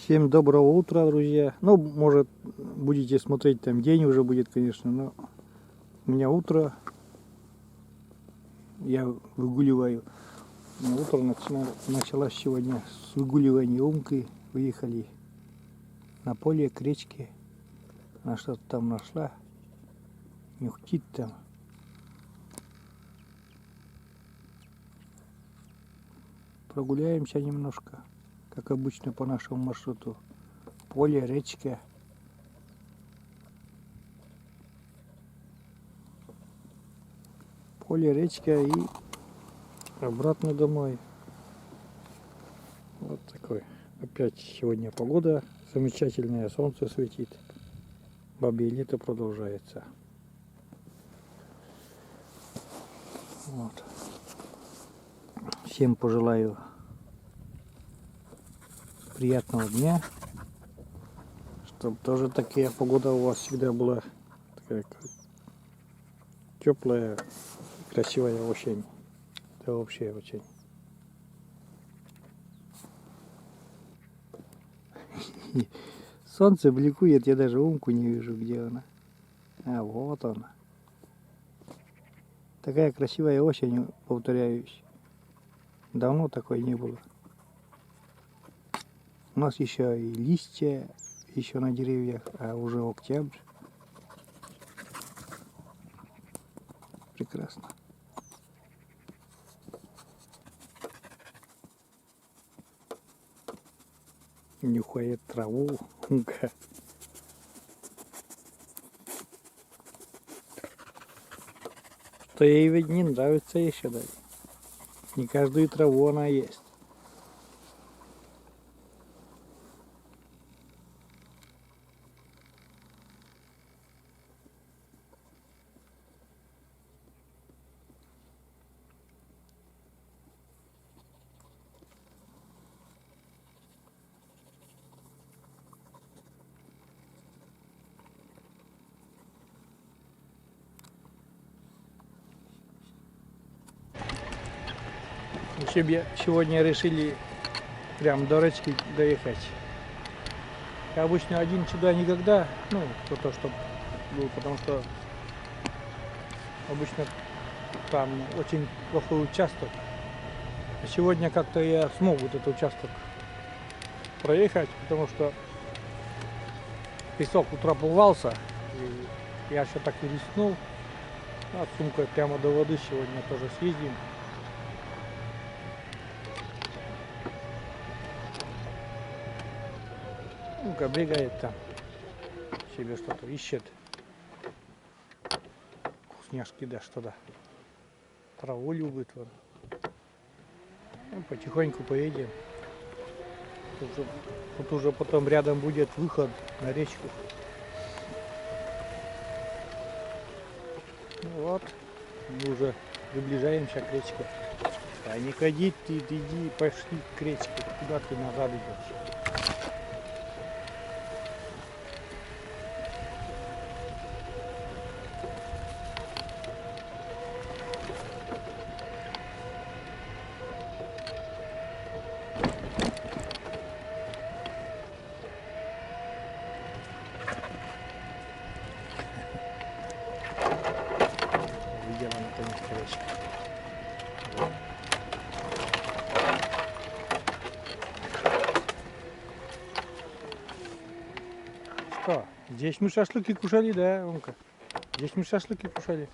Всем доброго утра, друзья. Ну, может, будете смотреть, там день уже будет, конечно, но у меня утро. Я выгуливаю. Утро началось сегодня с выгуливания Умки. Выехали на поле к речке. Она что-то там нашла. Нюхтит там. Прогуляемся немножко, как обычно по нашему маршруту. Поле, речка. Поле, речка и обратно домой. Вот такой. Опять сегодня погода замечательная, солнце светит. Бабье лето продолжается. Вот. Всем пожелаю приятного дня, чтобы тоже такая погода у вас всегда была такая теплая, красивая осень. Это вообще очень. Солнце бликует, я даже Умку не вижу, где она. А вот она. Такая красивая осень, повторяюсь. Давно такой не было. У нас еще и листья еще на деревьях, а уже октябрь. Прекрасно. Нюхает траву. Умка. Что ей ведь не нравится еще даже. Не каждую траву она ест. Сегодня решили прям до речки доехать. Я обычно один сюда никогда, ну, то, что был, потому что обычно там очень плохой участок. А сегодня как-то я смог вот этот участок проехать, потому что песок утрамбовался, и я еще так и рискнул. А с сумкой прямо до воды сегодня тоже съездим. Умка бегает там, себе что-то ищет. Вкусняшки, да, что-то. Траву любит. Вот. Ну, потихоньку поедем. Тут уже потом рядом будет выход на речку. Ну вот, мы уже приближаемся к речке. А не ходи ты, иди, пошли к речке. Куда ты назад идешь? Видела наконец-то речку. Что? Здесь мы шашлыки кушали, да, Умка? Здесь мы шашлыки кушали.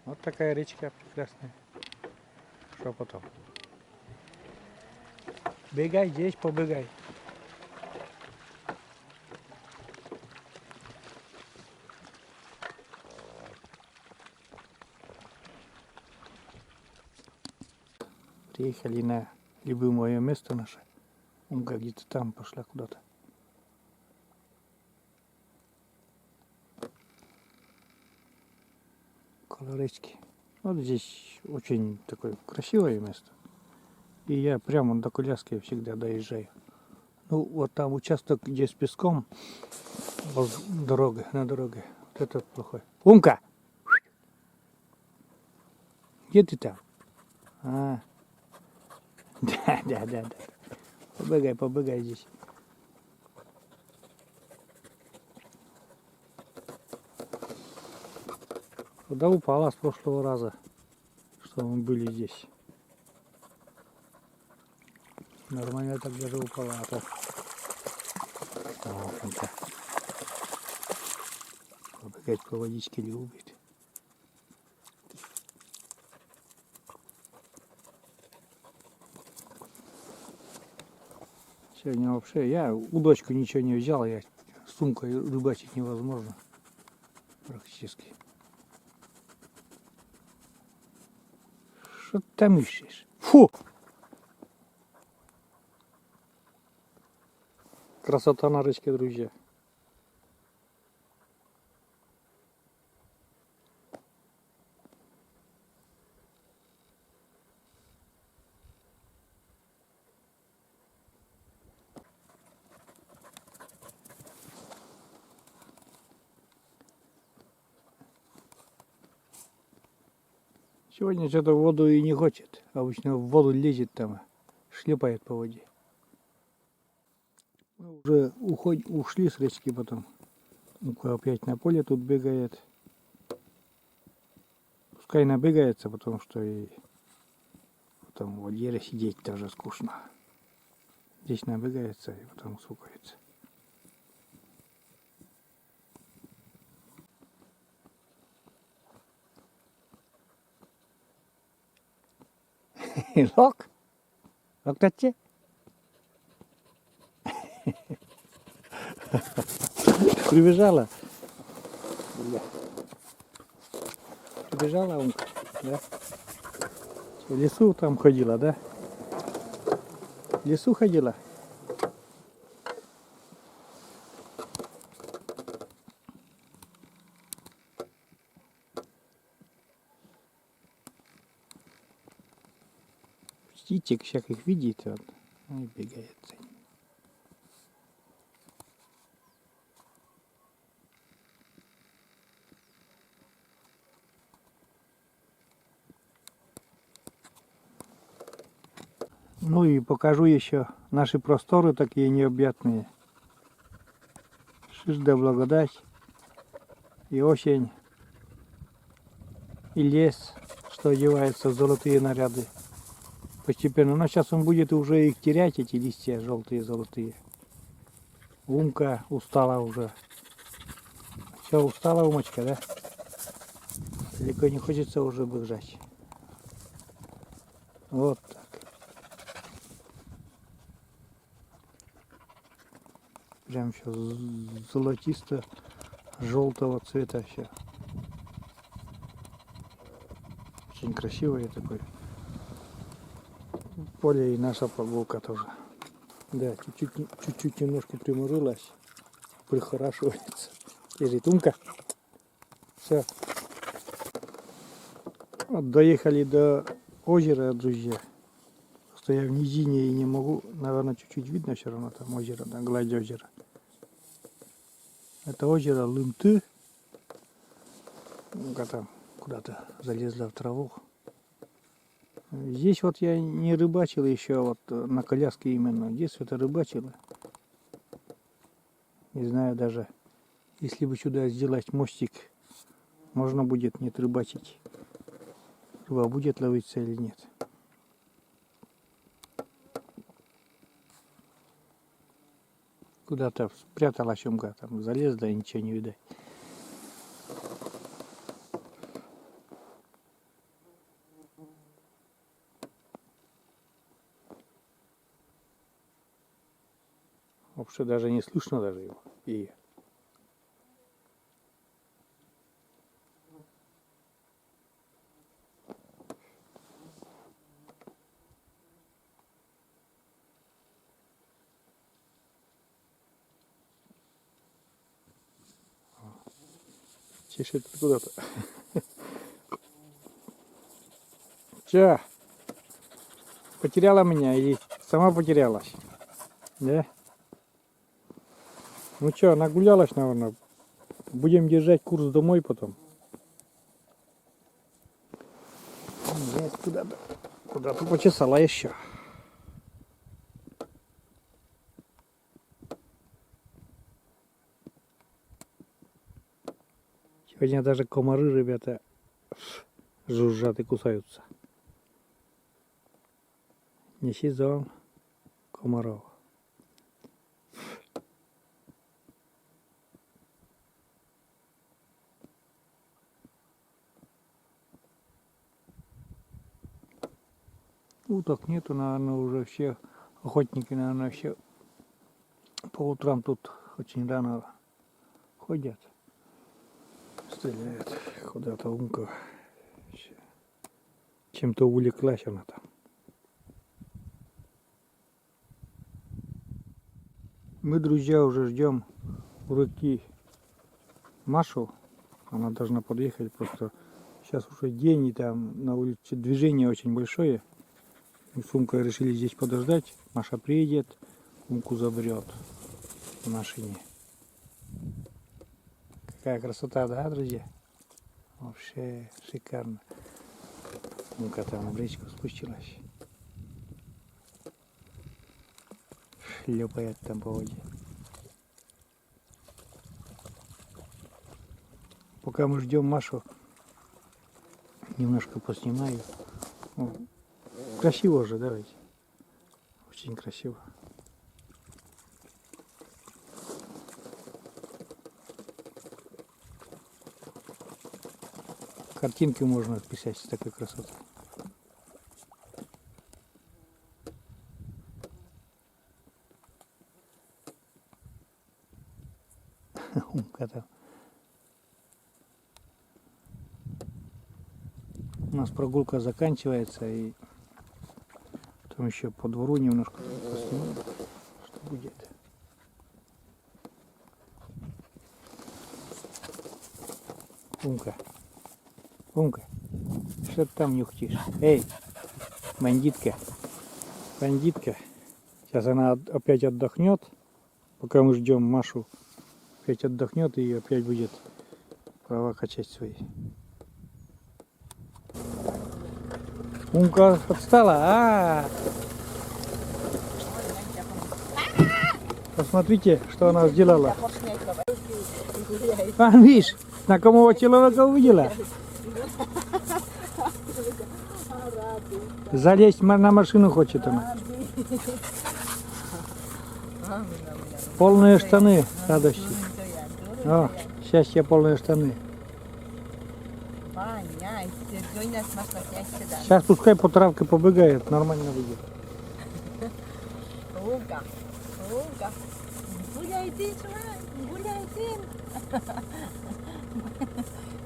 Вот такая речка прекрасная. Что потом? Бегай здесь, побегай. Приехали на любимое место наше. Умка где-то там пошла куда-то. Около речки. Вот здесь очень такое красивое место. И я прямо до коляски всегда доезжаю. Ну, вот там участок, где с песком, дорога, на дороге. Вот этот плохой. Умка! Где ты там? А, да. Побегай здесь. Вода упала с прошлого раза, что мы были здесь. Нормально так даже упала, а то... Опять по водичке любит. Сегодня вообще я удочку ничего не взял, я с сумкой рыбачить невозможно практически. Что ты там ищешь? Фу! Красота на речке, друзья. Сегодня что-то в воду и не хочет. Обычно в воду лезет там, шлепает по воде. Мы уже ушли с речки потом. Ну-ка опять на поле тут бегает. Пускай набегается, потому что и потом в воде сидеть тоже скучно. Здесь набегается и потом сукается. Лок? Локтати? Прибежала. Прибежала умка, да? В лесу там ходила, да? В лесу ходила. Птичек всяких видит, вот, и бегает. Ну и покажу еще наши просторы такие необъятные. Шишда благодать, и осень, и лес, что одевается в золотые наряды. Постепенно, но сейчас он будет уже их терять, эти листья желтые, золотые. Умка устала уже. Все, устала умочка, да? Далеко не хочется уже бежать. Вот так. Прям все золотисто-желтого цвета все. Очень красивое такое. Поле и наша прогулка тоже. Да, чуть-чуть немножко примурилась. Прихорашивается. Лежит умка. Все. Вот доехали до озера, друзья. Просто я в низине и не могу. Наверное, чуть-чуть видно все равно там озеро, да, гладь озера. Это озеро Лымты. Там куда-то залезла в траву. Здесь вот я не рыбачил еще, вот на коляске именно. Здесь это рыбачило. Не знаю даже, если бы сюда сделать мостик, можно будет нет рыбачить. Рыба будет ловиться или нет. Куда-то спряталась умка, там залезла и ничего не видать. Вообще даже не слышно даже его. И чешет куда-то. Че? Потеряла меня или сама потерялась? Да? Ну что, нагулялась, наверное. Будем держать курс домой потом. Нет, куда-то почесала еще. Сегодня даже комары, ребята, жужжат и кусаются. Не сезон комаров. Уток нету, наверное, уже все охотники, наверное, все по утрам тут очень рано ходят, стреляют. Куда-то Умка чем-то увлеклась она там. Мы, друзья, уже ждем у реки Машу. Она должна подъехать, просто сейчас уже день, и там на улице движение очень большое. Мы с Умкой решили здесь подождать. Маша приедет, Умку заберет в машине. Какая красота, да, друзья? Вообще шикарно. Умка там в речку спустилась. Шлепает там по воде. Пока мы ждем Машу, немножко поснимаю. О, красиво же, давайте. Очень красиво. Картинки можно отписать с такой красотой. Умка там. У нас прогулка заканчивается, и потом еще по двору немножко посниму, что будет. Умка, Умка, что ты там нюхтишь? Эй, бандитка, бандитка. Сейчас она опять отдохнет, пока мы ждем Машу. Опять отдохнет и опять будет права качать свои. Умка отстала. Посмотрите, что она сделала. А, видишь, знакомого человека увидела. Залезть на машину хочет она. Полные штаны радости. О, счастье, полные штаны. Сейчас пускай по травке побегает, нормально будет. Умка, Умка, гуляй ты, гуляй ты.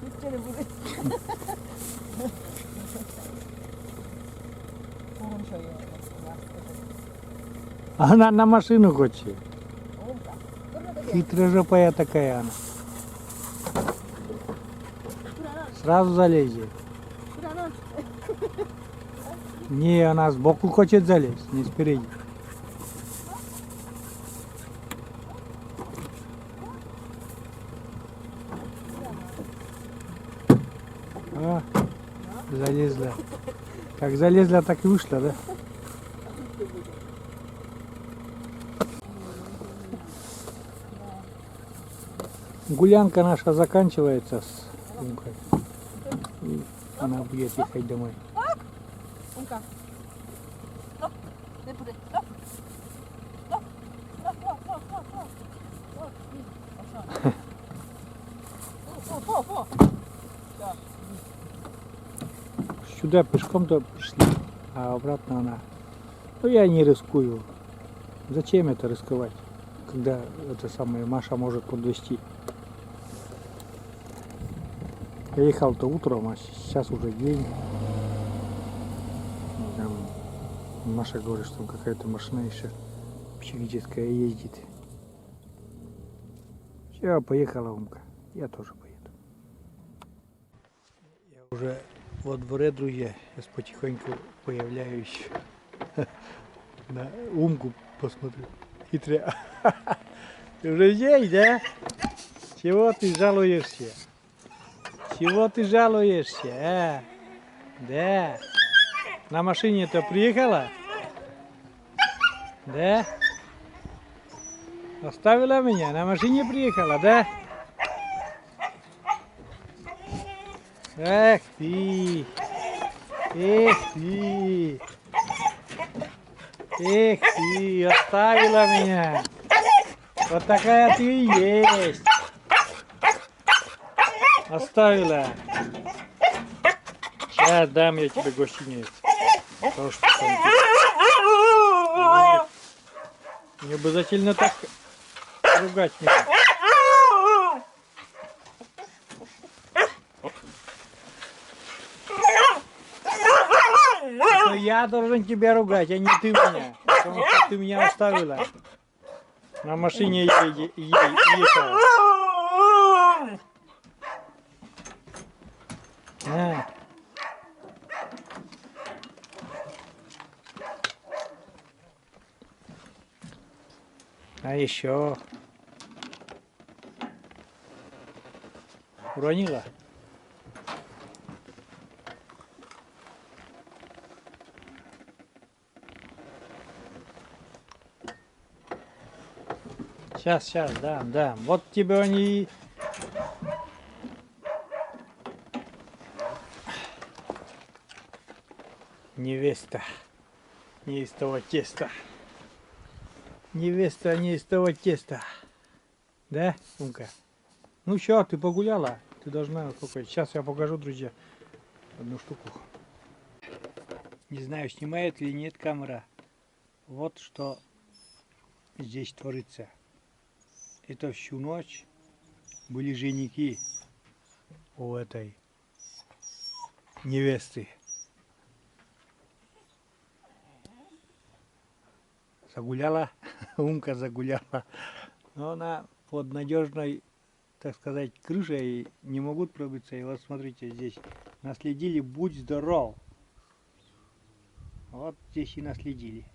Ничего не будет. Она на машину хочет. Хитрожопая такая она. Сразу залезет. Не, она сбоку хочет залезть, не спереди. О, залезла. Как залезла, так и вышла, да? Гулянка наша заканчивается с Умкой. И она будет ехать домой. Умка. Не буде. Сюда пешком-то пришли, а обратно она. Ну я не рискую. Зачем это рисковать, когда это самое Маша может подвести? Я ехал-то утром, а сейчас уже день. Там Маша говорит, что там какая-то машина еще психическая ездит. Все, поехала Умка. Я тоже поеду. Я уже во дворе, друзья. Сейчас потихоньку появляюсь. На Умку посмотрю. Хитря. Ты уже здесь, да? Чего ты жалуешься? Чего ты жалуешься, а? Да. На машине-то приехала? Да? Оставила меня? На машине приехала, да? Эх ты! Эх ты! Эх ты! Оставила меня! Вот такая ты и есть! Оставила! Сейчас дам я тебе гостиниц. То, что там не обязательно так ругать меня. Но я должен тебя ругать, а не ты меня. Потому что ты меня оставила. На машине ехала. На. А еще. Уронила? Сейчас, дам. Вот тебе они... Невеста. Не из того теста. Невеста не из того теста. Да, Умка? Ну что, ты погуляла? Ты должна... Сейчас я покажу, друзья, одну штуку. Не знаю, снимает или нет камера. Вот что здесь творится. Это всю ночь были женихи у этой невесты. Загуляла, Умка загуляла. Но она под надежной, так сказать, крышей не могут пробиться. И вот смотрите, здесь наследили, будь здоров. Вот здесь и наследили.